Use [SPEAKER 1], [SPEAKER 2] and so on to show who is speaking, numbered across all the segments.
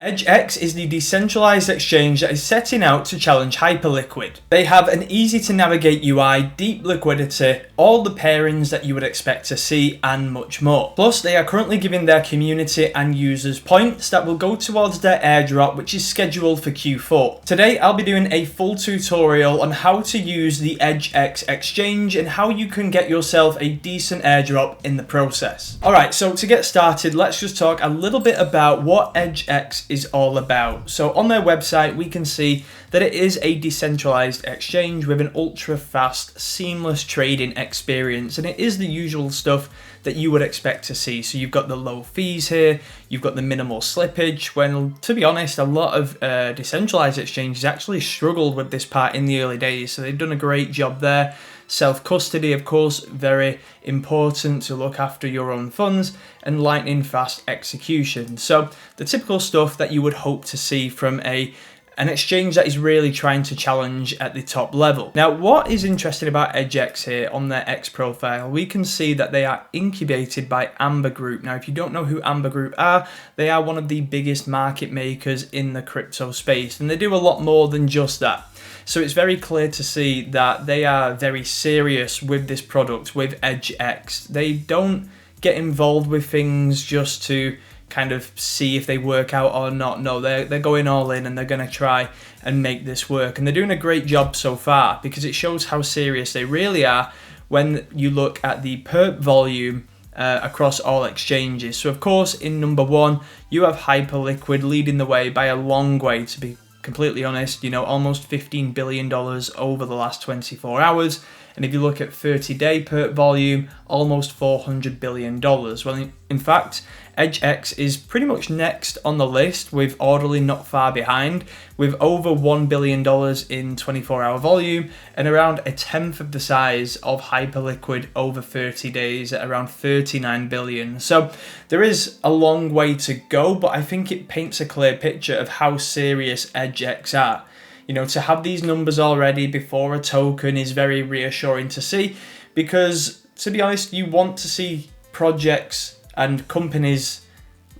[SPEAKER 1] EdgeX is the decentralized exchange that is setting out to challenge Hyperliquid. They have an easy to navigate UI, deep liquidity, all the pairings that you would expect to see, and much more. Plus, they are currently giving their community and users points that will go towards their airdrop, which is scheduled for Q4. Today, I'll be doing a full tutorial on how to use the EdgeX exchange and how you can get yourself a decent airdrop in the process. Alright, so to get started, let's just talk a little bit about what EdgeX is all about. So on their website, we can see that it is a decentralized exchange with an ultra fast, seamless trading experience, and it is the usual stuff that you would expect to see. So you've got the low fees here, you've got the minimal slippage, when to be honest, a lot of decentralized exchanges actually struggled with this part in the early days, so they've done a great job there. Self-custody, of course, very important to look after your own funds, and lightning fast execution. So the typical stuff that you would hope to see from an exchange that is really trying to challenge at the top level. Now, what is interesting about EdgeX here on their X profile, we can see that they are incubated by Amber Group. Now, if you don't know who Amber Group are, they are one of the biggest market makers in the crypto space, and they do a lot more than just that. So it's very clear to see that they are very serious with this product, with EdgeX. They don't get involved with things just to kind of see if they work out or not. No, they're going all in and they're going to try and make this work. And they're doing a great job so far because it shows how serious they really are when you look at the perp volume across all exchanges. So of course, in number one, you have Hyperliquid leading the way by a long way, to be completely honest, you know, almost $15 billion over the last 24 hours. And if you look at 30-day perp volume, almost $400 billion. Well, in fact, EdgeX is pretty much next on the list, with Orderly not far behind, with over $1 billion in 24-hour volume and around a tenth of the size of Hyperliquid over 30 days at around $39 billion. So there is a long way to go, but I think it paints a clear picture of how serious EdgeX are. You know, to have these numbers already before a token is very reassuring to see, because to be honest, you want to see projects and companies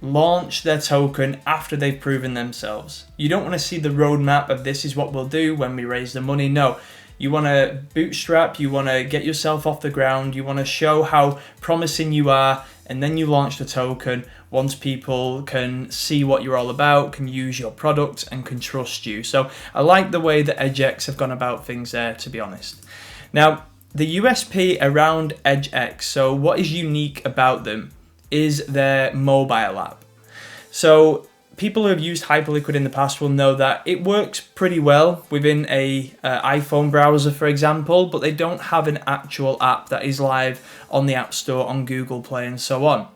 [SPEAKER 1] launch their token after they've proven themselves. You don't want to see the roadmap of this is what we'll do when we raise the money. No, you want to bootstrap, you want to get yourself off the ground, you want to show how promising you are, and then you launch the token once people can see what you're all about, can use your product, and can trust you. So I like the way that EdgeX have gone about things there, to be honest. Now, the USP around EdgeX, so what is unique about them, is their mobile app. So people who have used Hyperliquid in the past will know that it works pretty well within a iPhone browser, for example, but they don't have an actual app that is live on the App Store, on Google Play, and so on.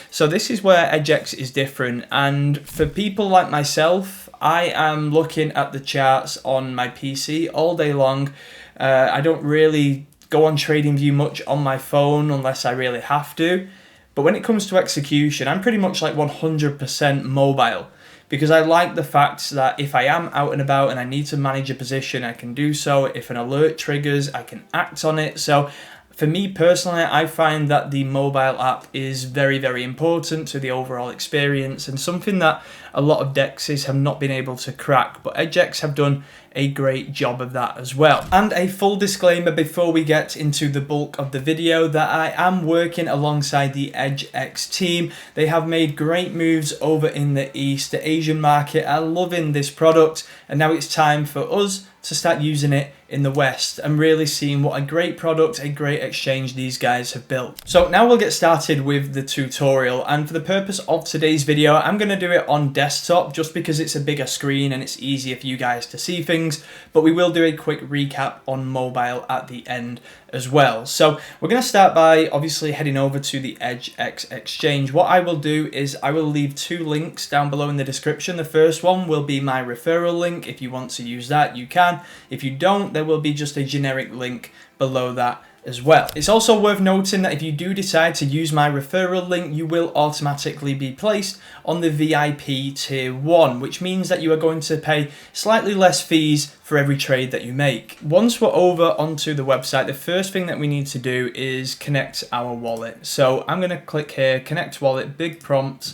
[SPEAKER 1] So this is where EdgeX is different, and for people like myself, I am looking at the charts on my PC all day long. I don't really go on TradingView much on my phone unless I really have to, but when it comes to execution, I'm pretty much like 100% mobile, because I like the fact that if I am out and about and I need to manage a position, I can do so. If an alert triggers, I can act on it. So for me personally, I find that the mobile app is very, very important to the overall experience, and something that a lot of DEXs have not been able to crack, but EdgeX have done a great job of that as well. And a full disclaimer before we get into the bulk of the video, that I am working alongside the EdgeX team. They have made great moves over in the East. The Asian market are loving this product, and now it's time for us to start using it in the West and really seeing what a great product, a great exchange these guys have built. So now we'll get started with the tutorial, and for the purpose of today's video, I'm going to do it on desktop just because it's a bigger screen and it's easier for you guys to see things, but we will do a quick recap on mobile at the end as well. So we're going to start by obviously heading over to the EdgeX exchange. What I will do is I will leave two links down below in the description. The first one will be my referral link. If you want to use that, you can. If you don't, there will be just a generic link below that as well. It's also worth noting that if you do decide to use my referral link, you will automatically be placed on the VIP tier 1, which means that you are going to pay slightly less fees for every trade that you make. Once we're over onto the website, the first thing that we need to do is connect our wallet. So I'm going to click here, connect wallet, big prompt,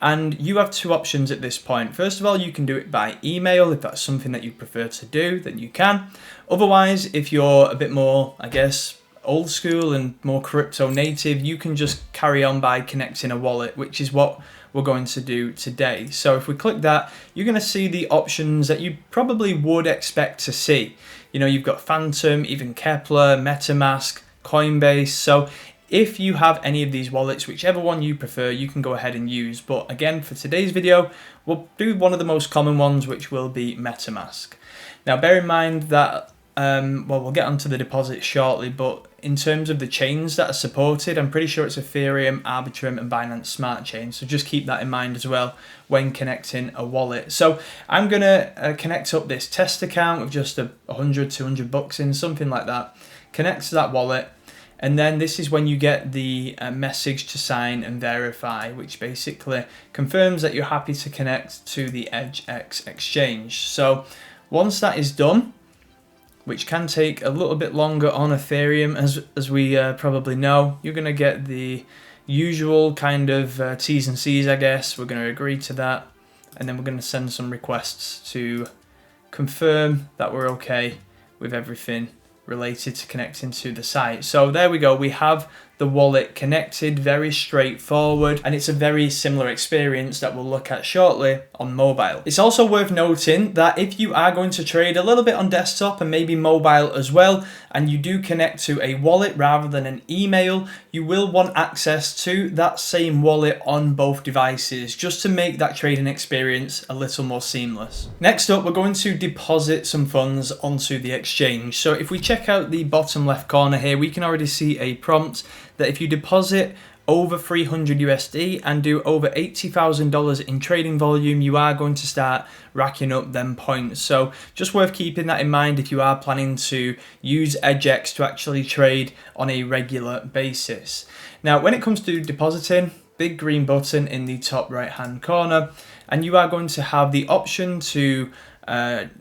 [SPEAKER 1] And you have two options at this point. First of all, you can do it by email. If that's something that you prefer to do, then you can. Otherwise, if you're a bit more, I guess, old school and more crypto native, you can just carry on by connecting a wallet, which is what we're going to do today. So if we click that, you're going to see the options that you probably would expect to see. You know, you've got Phantom, even Kepler, MetaMask, Coinbase. So if you have any of these wallets, whichever one you prefer, you can go ahead and use. But again, for today's video, we'll do one of the most common ones, which will be MetaMask. Now, bear in mind that, well, we'll get onto the deposit shortly, but in terms of the chains that are supported, I'm pretty sure it's Ethereum, Arbitrum, and Binance Smart Chain. So just keep that in mind as well when connecting a wallet. So I'm going to connect up this test account with just 100, 200 bucks in, something like that. Connect to that wallet. And then this is when you get the message to sign and verify, which basically confirms that you're happy to connect to the EdgeX exchange. So once that is done, which can take a little bit longer on Ethereum, as we probably know, you're going to get the usual kind of T's and C's, I guess. We're going to agree to that, and then we're going to send some requests to confirm that we're okay with everything related to connecting to the site. So there we go, we have the wallet connected, very straightforward, and it's a very similar experience that we'll look at shortly on mobile. It's also worth noting that if you are going to trade a little bit on desktop and maybe mobile as well, and you do connect to a wallet rather than an email, you will want access to that same wallet on both devices, just to make that trading experience a little more seamless. Next up, we're going to deposit some funds onto the exchange. So if we check out the bottom left corner here, we can already see a prompt that if you deposit over 300 USD and do over $80,000 in trading volume, you are going to start racking up them points. So just worth keeping that in mind if you are planning to use EdgeX to actually trade on a regular basis. Now, when it comes to depositing, big green button in the top right hand corner, and you are going to have the option to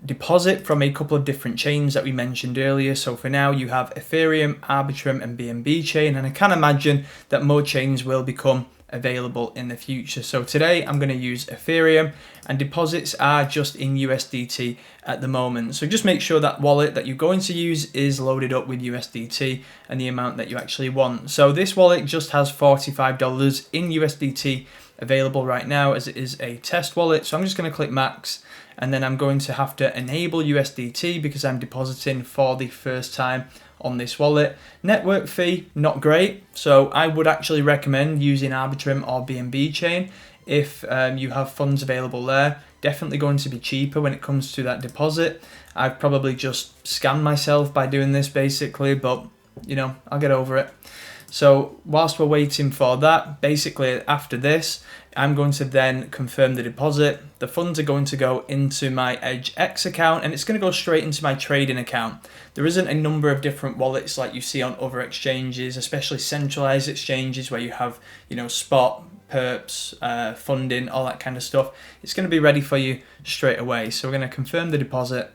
[SPEAKER 1] deposit from a couple of different chains that we mentioned earlier. So for now, you have Ethereum, Arbitrum, and BNB chain, and I can imagine that more chains will become available in the future. So today I'm going to use Ethereum, and deposits are just in USDT at the moment. So just make sure that wallet that you're going to use is loaded up with USDT and the amount that you actually want. So this wallet just has $45 in USDT available right now, as it is a test wallet. So I'm just going to click max, and then I'm going to have to enable USDT because I'm depositing for the first time on this wallet. Network fee, not great. So I would actually recommend using Arbitrum or BNB chain if you have funds available there. Definitely going to be cheaper when it comes to that deposit. I've probably just scammed myself by doing this basically, but you know, I'll get over it. So whilst we're waiting for that, basically after this, I'm going to then confirm the deposit. The funds are going to go into my EdgeX account, and it's going to go straight into my trading account. There isn't a number of different wallets like you see on other exchanges, especially centralized exchanges where you have, you know, spot, perps, funding, all that kind of stuff. It's going to be ready for you straight away. So we're going to confirm the deposit,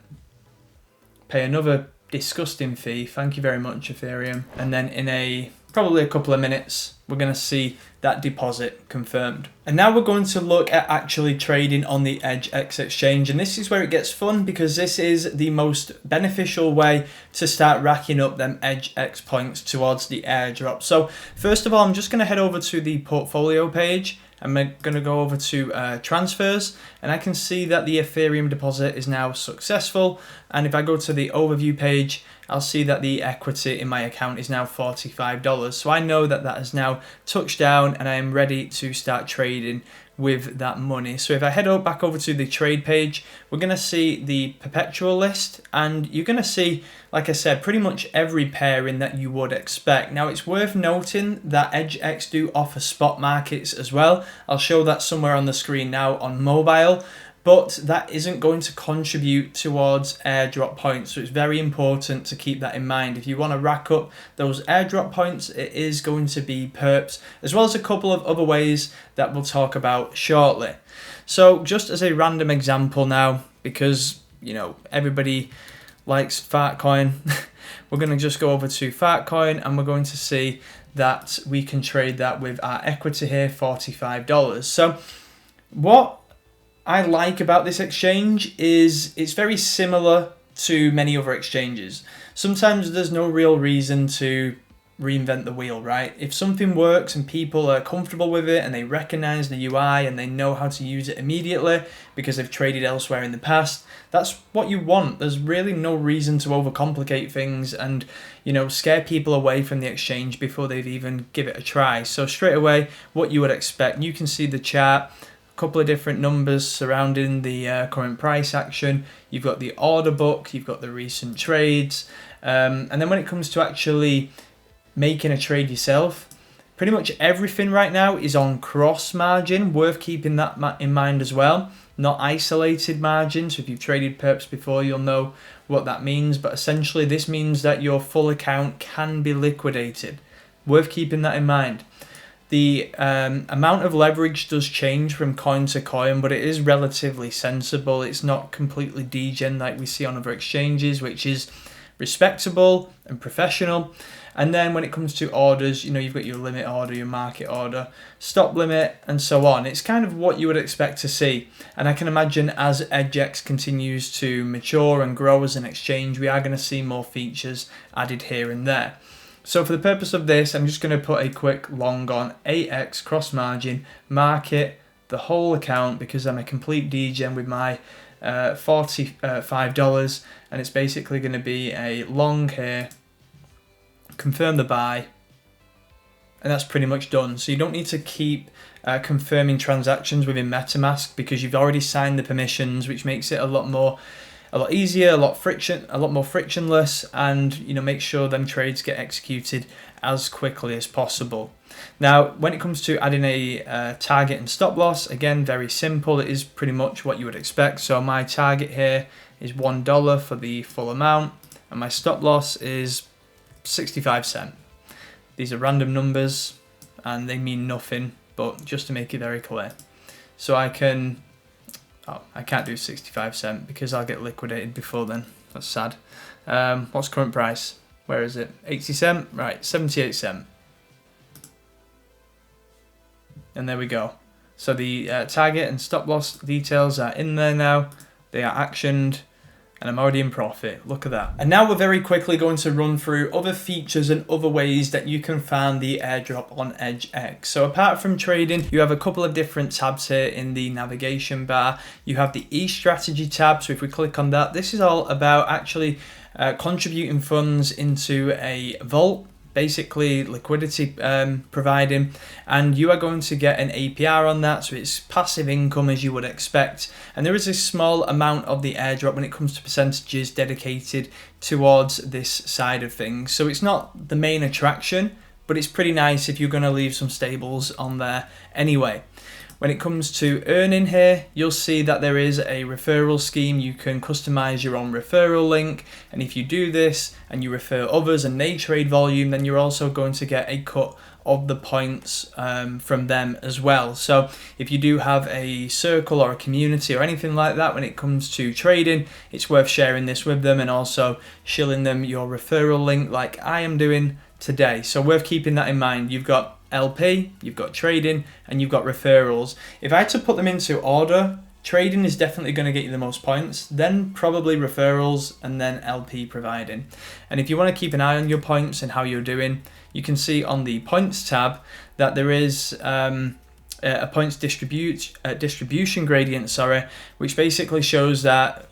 [SPEAKER 1] pay another disgusting fee. Thank you very much, Ethereum. And then in probably a couple of minutes, we're going to see that deposit confirmed. And now we're going to look at actually trading on the EdgeX exchange. And this is where it gets fun, because this is the most beneficial way to start racking up them EdgeX points towards the airdrop. So first of all, I'm just going to head over to the portfolio page. I'm going to go over to transfers, and I can see that the Ethereum deposit is now successful. And if I go to the overview page, I'll see that the equity in my account is now $45. So I know that that has now touched down, and I am ready to start trading with that money. So if I head back over to the trade page, we're going to see the perpetual list, and you're going to see, like I said, pretty much every pairing that you would expect. Now, it's worth noting that EdgeX do offer spot markets as well. I'll show that somewhere on the screen now on mobile, but that isn't going to contribute towards airdrop points. So it's very important to keep that in mind. If you want to rack up those airdrop points, it is going to be perps, as well as a couple of other ways that we'll talk about shortly. So just as a random example now, because, you know, everybody likes Fartcoin, we're going to just go over to Fartcoin, and we're going to see that we can trade that with our equity here, $45. So What I like about this exchange is it's very similar to many other exchanges. Sometimes there's no real reason to reinvent the wheel, right? If something works and people are comfortable with it and they recognize the UI and they know how to use it immediately because they've traded elsewhere in the past, that's what you want. There's really no reason to overcomplicate things and, scare people away from the exchange before they've even give it a try. So straight away, what you would expect, you can see the chart, a couple of different numbers surrounding the current price action. You've got the order book, you've got the recent trades, and then when it comes to actually making a trade yourself, pretty much everything right now is on cross margin. Worth keeping that in mind as well, not isolated margin. So if you've traded perps before, you'll know what that means, but essentially this means that your full account can be liquidated. Worth keeping that in mind. The amount of leverage does change from coin to coin, but it is relatively sensible. It's not completely degen like we see on other exchanges, which is respectable and professional. And then when it comes to orders, you've got your limit order, your market order, stop limit, and so on. It's kind of what you would expect to see. And I can imagine as EdgeX continues to mature and grow as an exchange, we are going to see more features added here and there. So for the purpose of this, I'm just going to put a quick long on 8x cross margin, market, the whole account, because I'm a complete degen with my $45, and it's basically going to be a long here, confirm the buy, and that's pretty much done. So you don't need to keep confirming transactions within MetaMask because you've already signed the permissions, which makes it a lot easier, a lot more frictionless, and make sure them trades get executed as quickly as possible. Now, when it comes to adding a target and stop loss, again, very simple. It is pretty much what you would expect. So my target here is $1 for the full amount, and my stop loss is 65 cents. These are random numbers and they mean nothing, but just to make it very clear. So I can't do 65 cents because I'll get liquidated before then. That's sad. What's current price? Where is it? 80 cents? Right, 78 cents. And there we go. So the target and stop loss details are in there now. They are actioned. And I'm already in profit. Look at that. And now we're very quickly going to run through other features and other ways that you can find the airdrop on EdgeX. So apart from trading, you have a couple of different tabs here in the navigation bar. You have the e-strategy tab. So if we click on that, this is all about actually contributing funds into a vault, basically liquidity providing, and you are going to get an APR on that, so it's passive income as you would expect. And there is a small amount of the airdrop when it comes to percentages dedicated towards this side of things. So it's not the main attraction, but it's pretty nice if you're going to leave some stables on there anyway. When it comes to earning here, you'll see that there is a referral scheme. You can customize your own referral link, and if you do this and you refer others and they trade volume, then you're also going to get a cut of the points from them as well. So if you do have a circle or a community or anything like that when it comes to trading, it's worth sharing this with them and also shilling them your referral link like I am doing today. So worth keeping that in mind. You've got LP, you've got trading, and you've got referrals. If I had to put them into order, trading is definitely going to get you the most points, then probably referrals, and then LP providing. And if you want to keep an eye on your points and how you're doing, you can see on the points tab that there is a points distribution gradient, which basically shows that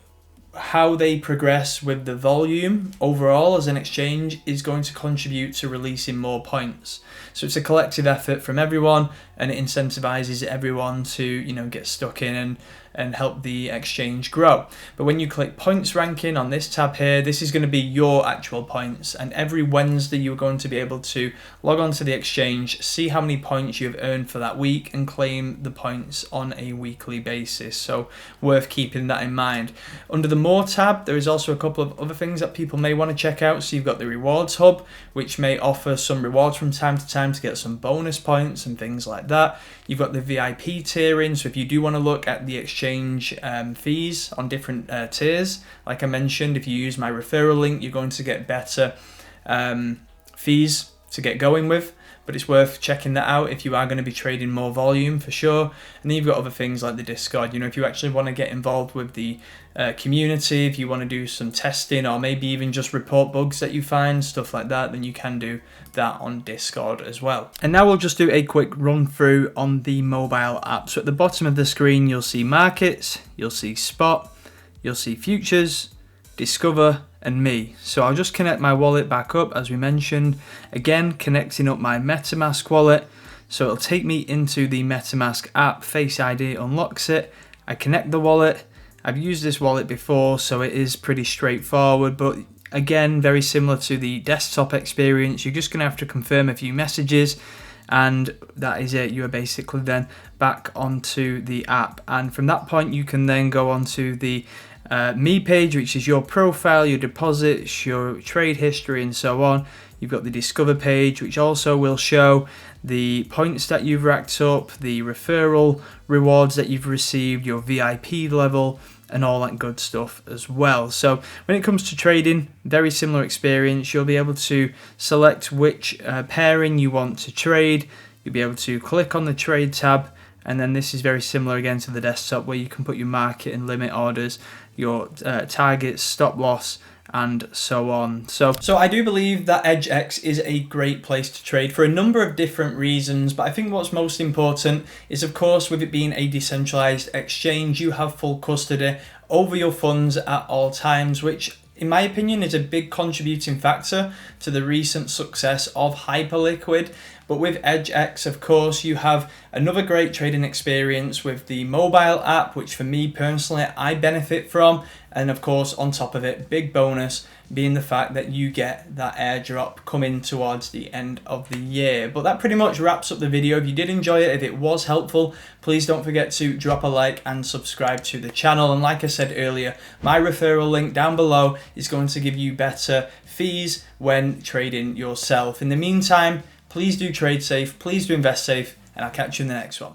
[SPEAKER 1] how they progress with the volume overall as an exchange is going to contribute to releasing more points. So it's a collective effort from everyone, and it incentivizes everyone to get stuck in and help the exchange grow. But when you click points ranking on this tab here, this is going to be your actual points, and every Wednesday you're going to be able to log on to the exchange, see how many points you've earned for that week, and claim the points on a weekly basis. So worth keeping that in mind. Under the More tab, there is also a couple of other things that people may want to check out. So you've got the Rewards Hub, which may offer some rewards from time to time to get some bonus points and things like that. You've got the VIP tiering, so if you do want to look at the exchange fees on different tiers, like I mentioned, if you use my referral link, you're going to get better fees to get going with. but it's worth checking that out if you are going to be trading more volume for sure. And then you've got other things like the Discord. You know, if you actually want to get involved with the community, if you want to do some testing or maybe even just report bugs that you find, stuff like that, then you can do that on Discord as well. And now we'll just do a quick run through on the mobile app. So at the bottom of the screen, you'll see markets, you'll see spot, you'll see futures, discover, and me. So I'll just connect my wallet back up as we mentioned. Again, connecting up my MetaMask wallet. So it'll take me into the MetaMask app, Face ID unlocks it. I connect the wallet. I've used this wallet before, so it is pretty straightforward, but again, very similar to the desktop experience. You're just gonna have to confirm a few messages, and that is it. You are basically then back onto the app. And from that point, you can then go onto the me page, which is your profile, your deposits, your trade history, and so on. You've got the discover page, which also will show the points that you've racked up, the referral rewards that you've received, your VIP level, and all that good stuff as well. So when it comes to trading, very similar experience. You'll be able to select which pairing you want to trade. You'll be able to click on the trade tab, and then this is very similar again to the desktop, where you can put your market and limit orders, your targets, stop loss, and so on. So I do believe that EdgeX is a great place to trade for a number of different reasons, but I think what's most important is, of course, with it being a decentralized exchange, you have full custody over your funds at all times, which in my opinion is a big contributing factor to the recent success of Hyperliquid. But with EdgeX, of course, you have another great trading experience with the mobile app, which for me personally, I benefit from. And of course, on top of it, big bonus being the fact that you get that airdrop coming towards the end of the year. But that pretty much wraps up the video. If you did enjoy it, if it was helpful, please don't forget to drop a like and subscribe to the channel. And like I said earlier, my referral link down below is going to give you better fees when trading yourself. In the meantime, please do trade safe, please do invest safe, and I'll catch you in the next one.